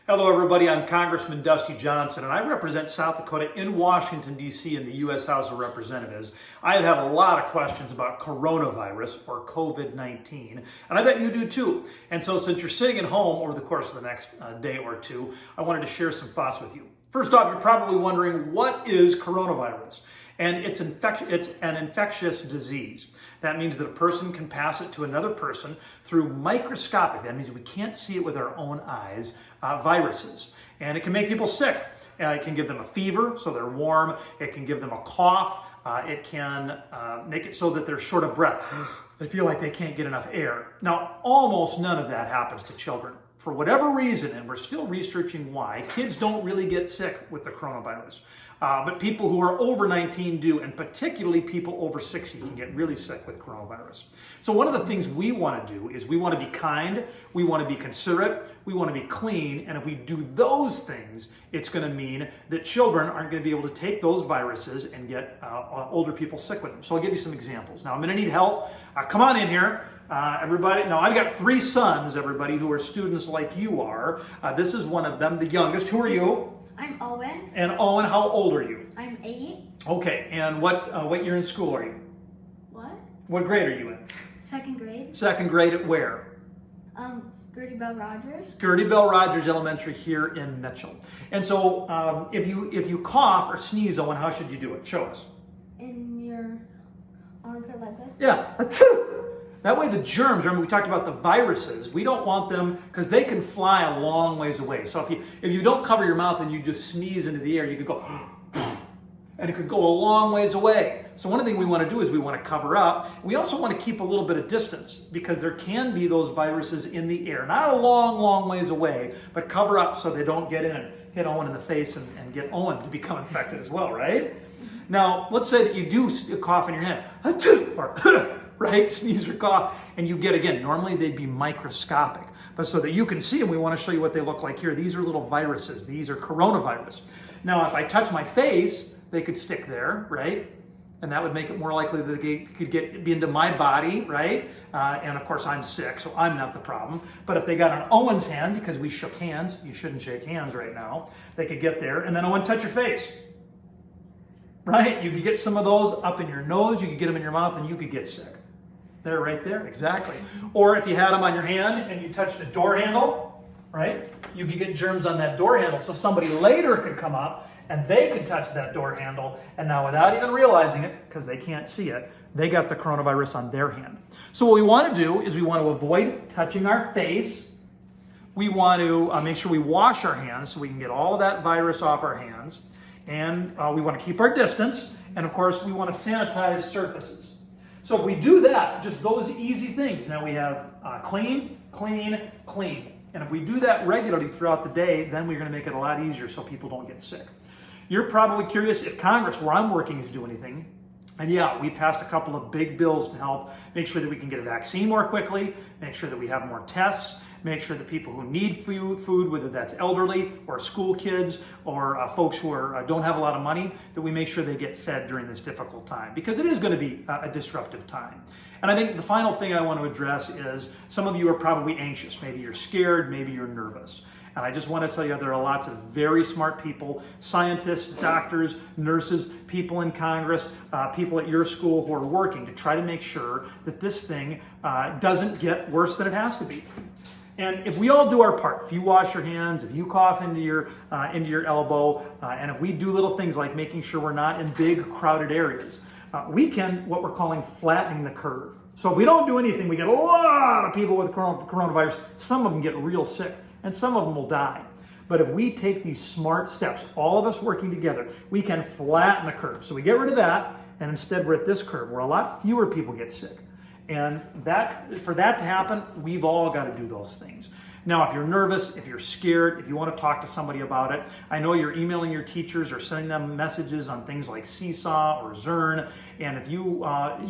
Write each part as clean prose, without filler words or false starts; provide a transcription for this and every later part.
Hello everybody, I'm Congressman Dusty Johnson and I represent South Dakota in Washington, D.C. in the U.S. House of Representatives. I have had a lot of questions about coronavirus or COVID-19 and I bet you do too. And so since you're sitting at home over the course of the next day or two, I wanted to share some thoughts with you. First off, you're probably wondering, what is coronavirus? And it's an infectious disease. That means that a person can pass it to another person through microscopic, that means we can't see it with our own eyes, viruses. And it can make people sick. It can give them a fever, so they're warm. It can give them a cough. It can make it so that they're short of breath. They feel like they can't get enough air. Now, almost none of that happens to children. For whatever reason, and we're still researching why, kids don't really get sick with the coronavirus. But people who are over 19 do, and particularly people over 60 can get really sick with coronavirus. So one of the things we want to do is we want to be kind, we want to be considerate, we want to be clean, and if we do those things, it's going to mean that children aren't going to be able to take those viruses and get older people sick with them. So I'll give you some examples. Now I'm going to need help. Come on in here. Everybody, now I've got 3 sons, everybody, who are students like you are. This is one of them, the youngest. Who are you? I'm Owen. And Owen, how old are you? I'm 8. Okay, and what year in school are you? What? What grade are you in? 2nd grade. 2nd grade at where? Gertie Bell Rogers. Gertie Bell Rogers Elementary here in Mitchell. And so if you cough or sneeze, Owen, how should you do it? Show us. In your armpit like this? Yeah. That way the germs, remember we talked about the viruses, we don't want them, because they can fly a long ways away. So if you don't cover your mouth and you just sneeze into the air, you could go, and it could go a long ways away. So one of the things we want to do is we want to cover up. We also want to keep a little bit of distance, because there can be those viruses in the air. Not a long, long ways away, but cover up so they don't get in and hit Owen in the face and get Owen to become infected as well, right? Now, let's say that you do cough in your hand, or right, sneeze or cough, and you get, again, normally they'd be microscopic, but so that you can see them, we want to show you what they look like here. These are little viruses. These are coronavirus. Now, if I touch my face, they could stick there, right? And that would make it more likely that they could be into my body, right? And of course, I'm sick, so I'm not the problem. But if they got on Owen's hand, because we shook hands, you shouldn't shake hands right now, they could get there, and then Owen, touch your face. Right? You could get some of those up in your nose, you could get them in your mouth, and you could get sick. They're right there, exactly. Or if you had them on your hand and you touched a door handle, right? You could get germs on that door handle. So somebody later could come up and they could touch that door handle, and now without even realizing it, because they can't see it, they got the coronavirus on their hand. So what we want to do is we want to avoid touching our face. We want to make sure we wash our hands so we can get all of that virus off our hands. And we want to keep our distance. And of course, we want to sanitize surfaces. So if we do that, just those easy things, now we have clean, clean, clean. And if we do that regularly throughout the day, then we're going to make it a lot easier so people don't get sick. You're probably curious if Congress, where I'm working, is doing anything. And yeah, we passed a couple of big bills to help make sure that we can get a vaccine more quickly, make sure that we have more tests, make sure that people who need food, whether that's elderly or school kids or folks who don't have a lot of money, that we make sure they get fed during this difficult time, because it is going to be a disruptive time. And I think the final thing I want to address is some of you are probably anxious. Maybe you're scared, maybe you're nervous. And I just want to tell you there are lots of very smart people, scientists, doctors, nurses, people in Congress, people at your school who are working to try to make sure that this thing doesn't get worse than it has to be. And if we all do our part, if you wash your hands, if you cough into your elbow, and if we do little things like making sure we're not in big crowded areas, we can, what we're calling flattening the curve. So if we don't do anything, we get a lot of people with coronavirus. Some of them get real sick, and some of them will die. But if we take these smart steps, all of us working together, we can flatten the curve. So we get rid of that, and instead we're at this curve where a lot fewer people get sick. And for that to happen, we've all got to do those things. Now, if you're nervous, if you're scared, if you want to talk to somebody about it, I know you're emailing your teachers or sending them messages on things like Seesaw or Zern, and if you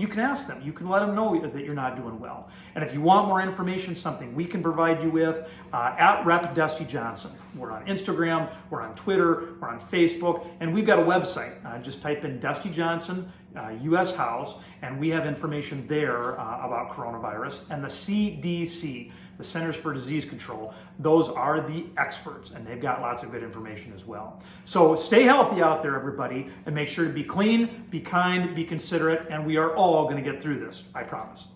can ask them, you can let them know that you're not doing well. And if you want more information, something we can provide you with, at Rep. Dusty Johnson. We're on Instagram, we're on Twitter, we're on Facebook, and we've got a website. Just type in Dusty Johnson U.S. House, and we have information there about coronavirus. And the CDC, the Centers for Disease Control, those are the experts, and they've got lots of good information as well. So stay healthy out there, everybody, and make sure to be clean, be kind, be considerate, and we are all going to get through this, I promise.